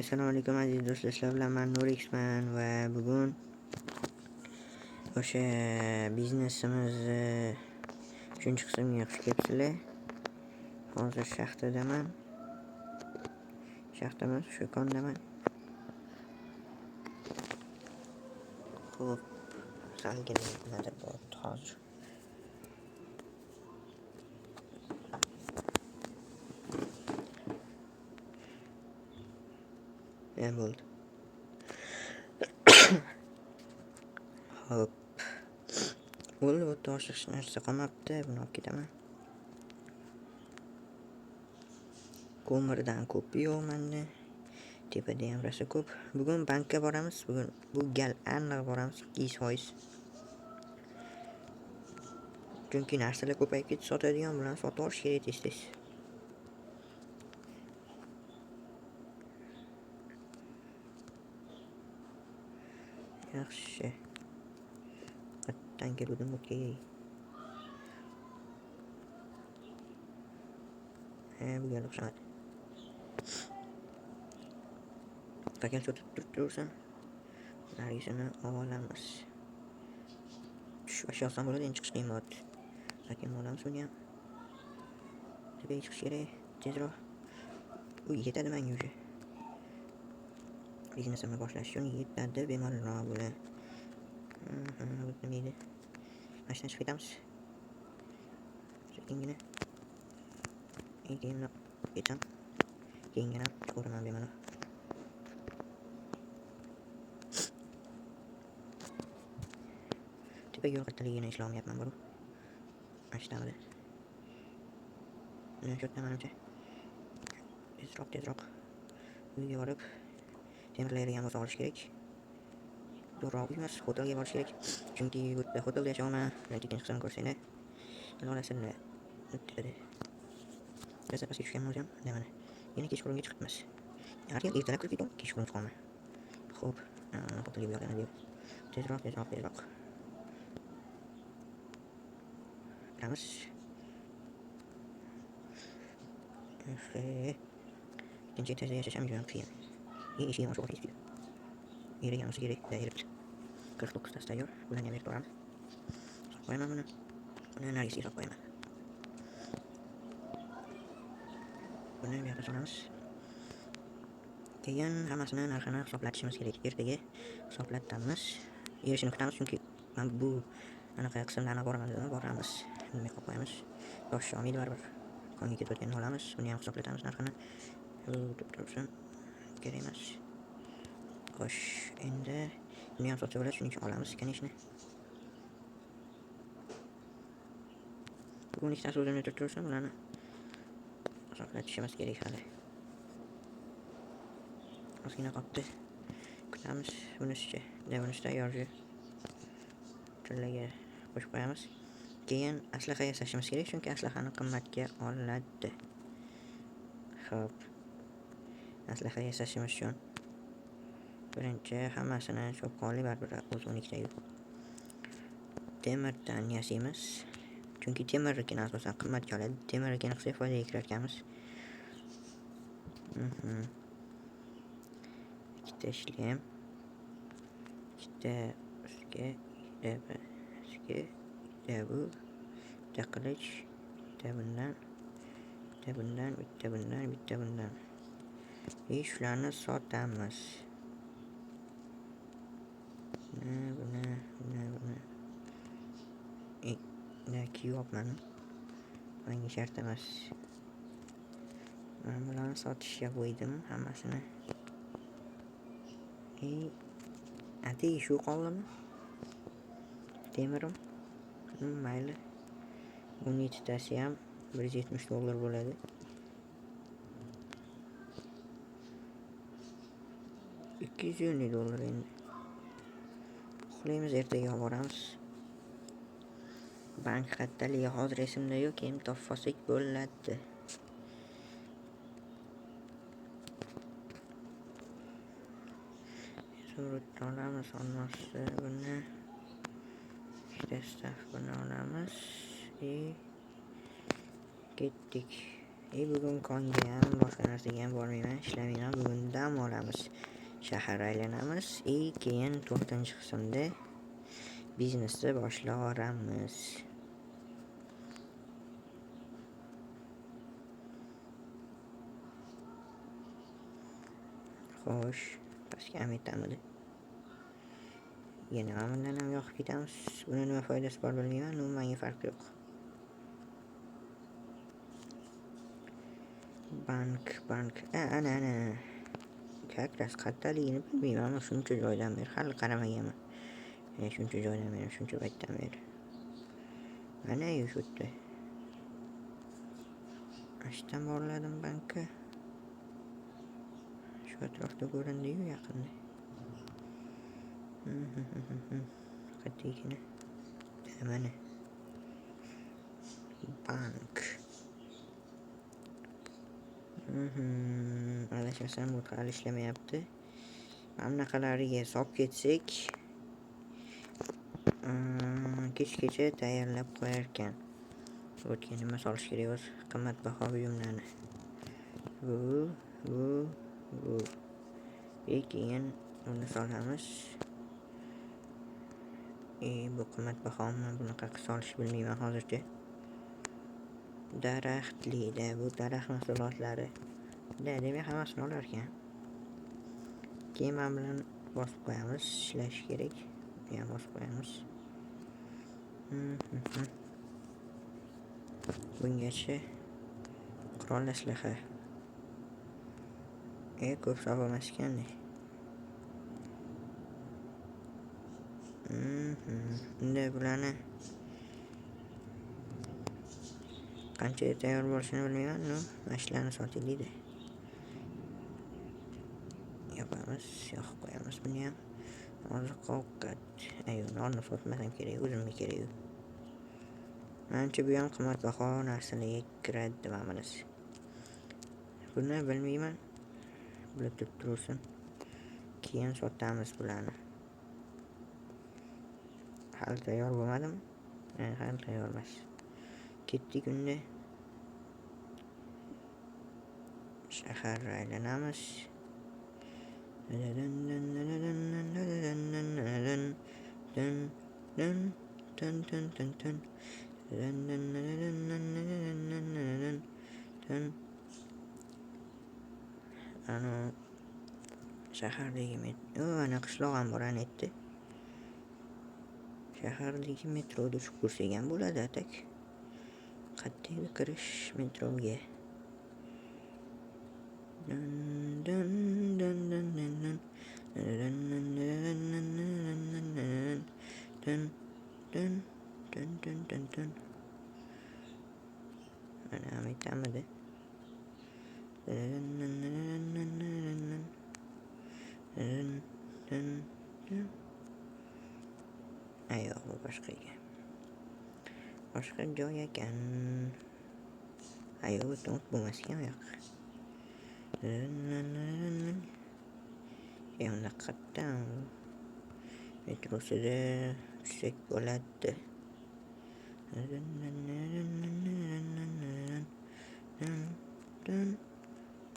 Assalomu alaykum aziz do'stlar, sizlar bilan men Nurixman va bugun o'sha biznesimiz 3-qismiga xush kelibsizlar. Hozir shaxtadaman. Shaxtamas, shu kondaman. Xo'p, salgina nimada bo'ldi hozir. Bo'ldi. Hop. Bo'ldi, bu to'g'ri narsa qolmabdi, buni olib ketaman. Ko'mirdan ko'p yo'q menda. Tepada ham rosa ko'p. Bugun bankka boramiz. Bugun bu gal aniq boramiz 200%. Chunki narsalar ko'payib ketdi, sotadigan bilan sotib olish kerak tez-tez. Yaxshi. Atdan keldim okey. Bu gal o'xshamadi. Takan sotib turibsan. Narisini olamiz. Tushib aşağısan bo'ladi, endi chiqish qiyin bo'ladi. Takan olamiz uni ham. Tepaga chiqish kerak, tezroq. U yetadi menga уже. Biznesimni boshlash uchun yetadi bemalol bilan. Bu nima edi? Mashinadan chiqib ketamiz. Sekingina. Keyin ketam. Keyingina chiqaman bemalol. Tepaga yo'l qattiqligini ishlamayapman buni. Mashinaga. Nima shu menimcha. Tezroq. Uyga borib temirlarga ham olish kerak. Zo'rroq emas, hotelga borish kerak. Chunki bu hotelda yashayman, lekin qismini ko'rsanglar. Lolasini o'tadi. Biz pastga tushgan bo'lsam, mana. Yana kechqurunga chiqibmiz. Har gal ertalab kirib ketaman, kechqurun chiqaman. Xo'p, hotelga borganda deb. Tezroq. Kiramiz. Ikkinchi etajda yashasham juda qiyin. Eshigim ochiq o'tib ketdi. Yeriga olsa kerak, yuribdi. 49 tasi tayyor. Bularni ham berib boramiz. Qo'yaman buni. Buni nargisiga solib qo'yaman. Buni bu yerga solamiz. Keyin hammasini narxini hisoblatishimiz kerak. Ertaga hisoblatamiz. Erishini kutamiz, chunki men bu anaqa qismlarni boramiz. Nima qilib qo'yamiz? Yosh Shomiy baribir. Konga ketayotganini olamiz. Buni ham hisoblatamiz narxini. Tursin. Kerak emas. Xo'sh, endi buni ham sotsa bo'ladi, shuning uchun olamiz kanishni. Bugun ikkitasi o'zini tursin, ularni hisoblatishimiz kerak hali. Ozgina qolibdi. Kutamiz bunisicha. Bunisi tayyor-ku. Chillaga qo'shib qo'yamiz. Keyin aslaha yasashimiz kerak, chunki aslahani qimmatga oladi. Xo'p. Aslaha yasashimiz uchun birinchi hammasini cho'pqonli baribir o'z 12 ta yo'q. Temirdan yasaymiz. Chunki temirnikini asosan qimmatga oladi. Temirnikini qilsak foydaga kirarkanmiz. Ikkita ishlem. Ikkita ustga, ikkita bu. Bitta qilich. Bitta bundan. Shularni sotamiz. Buni. Kiyopman. Menga shart emas. Men bularni sotishga qo'ydim hammasini. Ati shu qoldimi? Temirim. Mayli. 17 tasi ham $170 bo'ladi. $250 endi. Uxlaymiz, ertaga boramiz. Bank xattaligi hozir esimda yo'q, keyin topib olsak bo'ladi. Surut olamiz, olmasa buni. Ikkita staff buni olamiz. Ketdik. Bugun konga ham boshqa narsaga ham bormayman, ishlamayman. Bugun dam olamiz. Shahar aylanamiz. Keyin 4-qismda biznesni boshlayveramiz. Xo'sh, pastga ham yetamidi. Yana bundan ham yoqib ketamiz. Buni nima foydasi bor bilmayman, menga farqi yo'q. Bank. Ana. Как раз qayerdaligini bilmayman, shuncha joydan beri hali qaramaganman. Shuncha joydan beri, shuncha paytdan beri. Mana shu yerda. Ashdan borladim bankka. Shu atrofda ko'rindi-yu yaqinda. Qattiqina. Mana. Bank. Adashmasam bu hali ishlamayapti. Mana bunaqalariga solib ketsak, kechgacha tayyorlab qo'yar ekan. O'tga nima solish kerak o'zi? Qimmatbaho buyumlarni. Bu. Keyin uni solamiz. Bu qimmatbahomi? Bunaqa solish bilmayman hozircha. Daraxtli-da, bu daraxt mahsulotlari. Demak hammasini olar ekan. Keyin mana bilan bosib qo'yamiz, ishlash kerak. Yana bosib qo'yamiz. Bungacha qurol aslaha. Ko'p sog'olmas ekan-da. Unda bularni qancha tayyor bo'lishini bilmayman, mashlarni sotaylik-da. Yoqib qo'yamiz buni ham. Oziq-ovqat. Nonni sotmasam kerak, o'zimga kerak. Menimcha bu ham qimmatbaho narsalarga kiradi deb o'ylayman. Buni bilmayman. Bilib tursin. Keyin sotamiz bularni. Hali tayyor bo'lmadim. Hali tayyor emas. Ketdik unda. Shahar aylanamiz. Shahardagi ana qishloq ham bor aytdi. Shahardagi metroda tushib ko'rsak ham bo'ladi atak. Qattiq kirish metroga. Mana aytamidi. Yo'q, bu boshqa ekan. Boshqa joy ekan. Yo'q, bo'lmas ekan yo'q. Yana qatdan metrosida tushsak bo'ladi.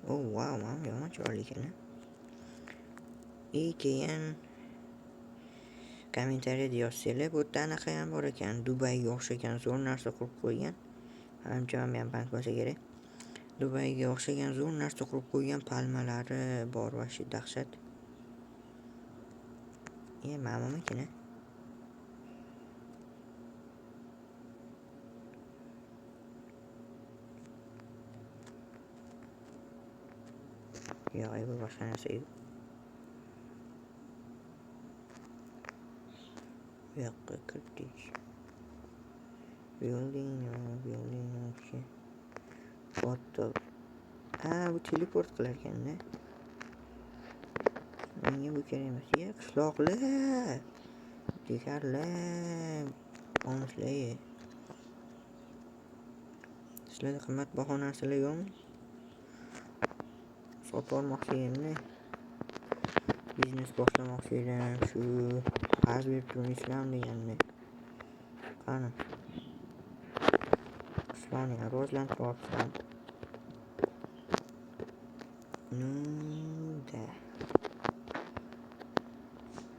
Wow, yomon chiroyli ekan. Keyin kommentariyada yozsanglar, bu yerda anaqa ham bor ekan, Dubayga o'xshagan zo'r narsa qurib qo'ygan. Menimcha ham bank bo'lsa kerak. Dubayga o'xshagan zo'r narsa qurib qo'ygan, palmalari bor va shu dahshat. Ma'lummikin. Yo'q, bu boshqa narsa edi. Yo'q, kirdik. Building. Foto. Bu teleport qilar ekan-da. Menga bu kerak emas. Qishloqlar. Dekarlar. Qonuslar. Sizlarda qimmatbaho narsalar yo'qmi? Sotib olmoqchi edim. Biznes boshlamoqchi edim. Shu qarz berib turib ishlam deganda. Qani. Qishloqni rivojlantiryapsan. Da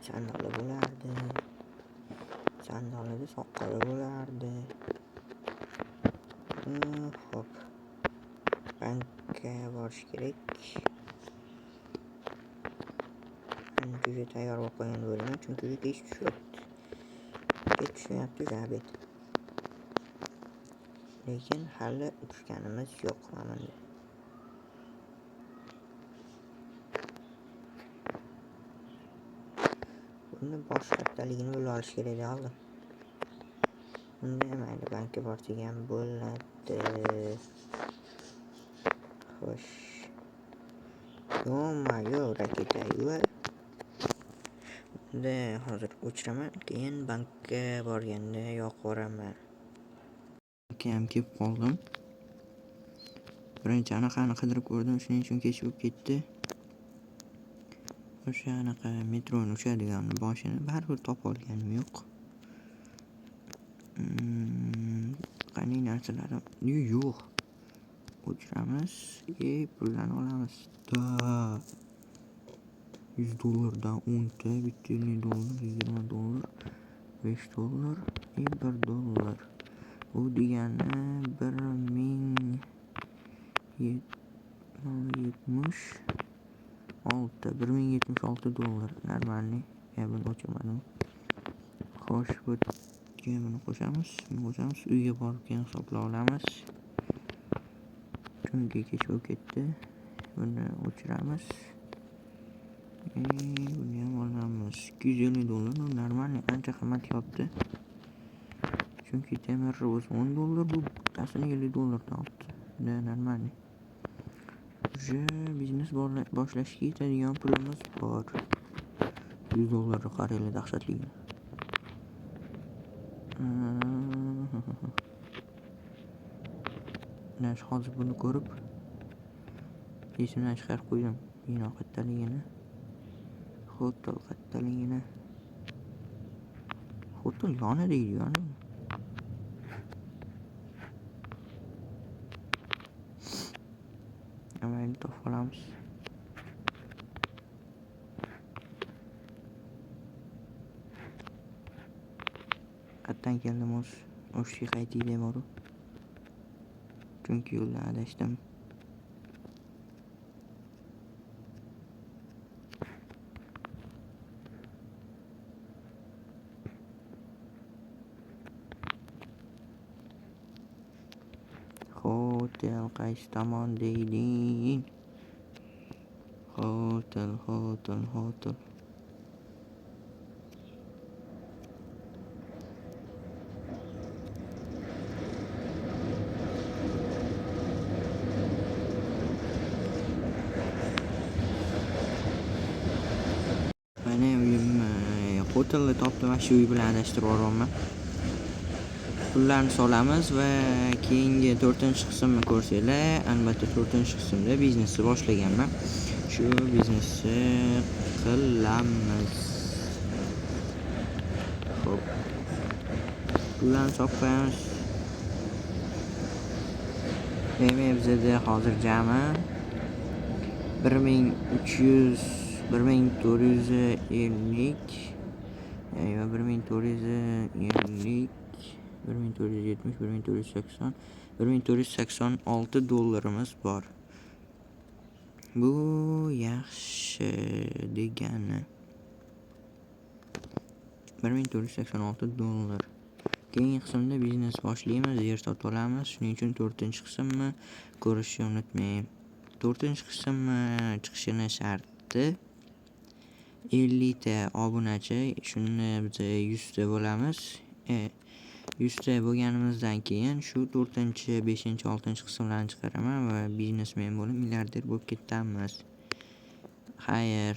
sandali bo'lardi. Sandalida soqqoli bo'lardi. Hop. Bankka borish kerak. Men juda tayyor bo'lib qolgan bo'laman, chunki juda kech tushyapti. Kech tushyapti zabet. Lekin hali tushganimiz yo'q mana. Buni bosh kattaligini bilib olish kerak edi oldin. Unda mayli bankka borsak ham bo'ladi. Xo'sh. Yo, raketa-yu. Unda hozir o'chiraman, keyin bankka borganda yoqib yuboraman. Akam kelib qoldim. Birinchi anaqani qidirib ko'rdim, shuning uchun kech bo'lib ketdi. O'sha anaqa metroning uchadigan boshini baribir topib olganim yo'q. Qanday narsalarim yo'q. O'chiramiz, pullarni olamiz. $100dan 10 ta, bitta $20, $20, $5, $1. Bu degani 1076 normalniy. Buni o'chirmadim. Xo'sh, buni qo'shamiz. Uyga borib keyin hisoblab olamiz. Chunki kech bo'lib ketdi. Buni o'chiramiz. Buni ham olamiz. $250 normalniy, ancha qimmat yotdi. Chunki temir o'zi $10, bu bittasini $50 oldi. Normalniy. Biznes boshlashga yetadigan pulimiz bor. $100 qarayli dahshatligini. Hozir buni ko'rib esimdan chiqarib qo'ydim. Bino qattaligini. Hotel qattaligini. Hotel yonida edi. Amayli topib olamiz. Qayerdan keldim o'shga qaytay demaru. Chunki yo'ldan adashdim. Hotel qaysi tomon deyding? Hotel. Mana uyim hotelni topdim, shu uy bilan adashtirib yuboryapman. Pullarni solamiz va keyingi 4-qismni ko'rsanglar, albatta 4-qismda biznesni boshlaganman. Shu biznesni qilamiz. Xo'p. Pullarni solib qo'yamiz. Bizda hozir jami 1450 $1470, $1486 bor. Bu yaxshi degani. $1486. Keyingi qismda biznes boshlaymiz, yer sotib olamiz. Shuning uchun 4-qismni ko'rishni unutmang. 4-qismni chiqishini sharti 50 ta obunachi. Shuni biz 100 ta bo'lamiz. 100 ta bo'lganimizdan keyin shu 4-chi, 5-chi, 6-chi qismlarni chiqaraman va biznesmen bo'lib milliarder bo'lib ketamiz. Xayr.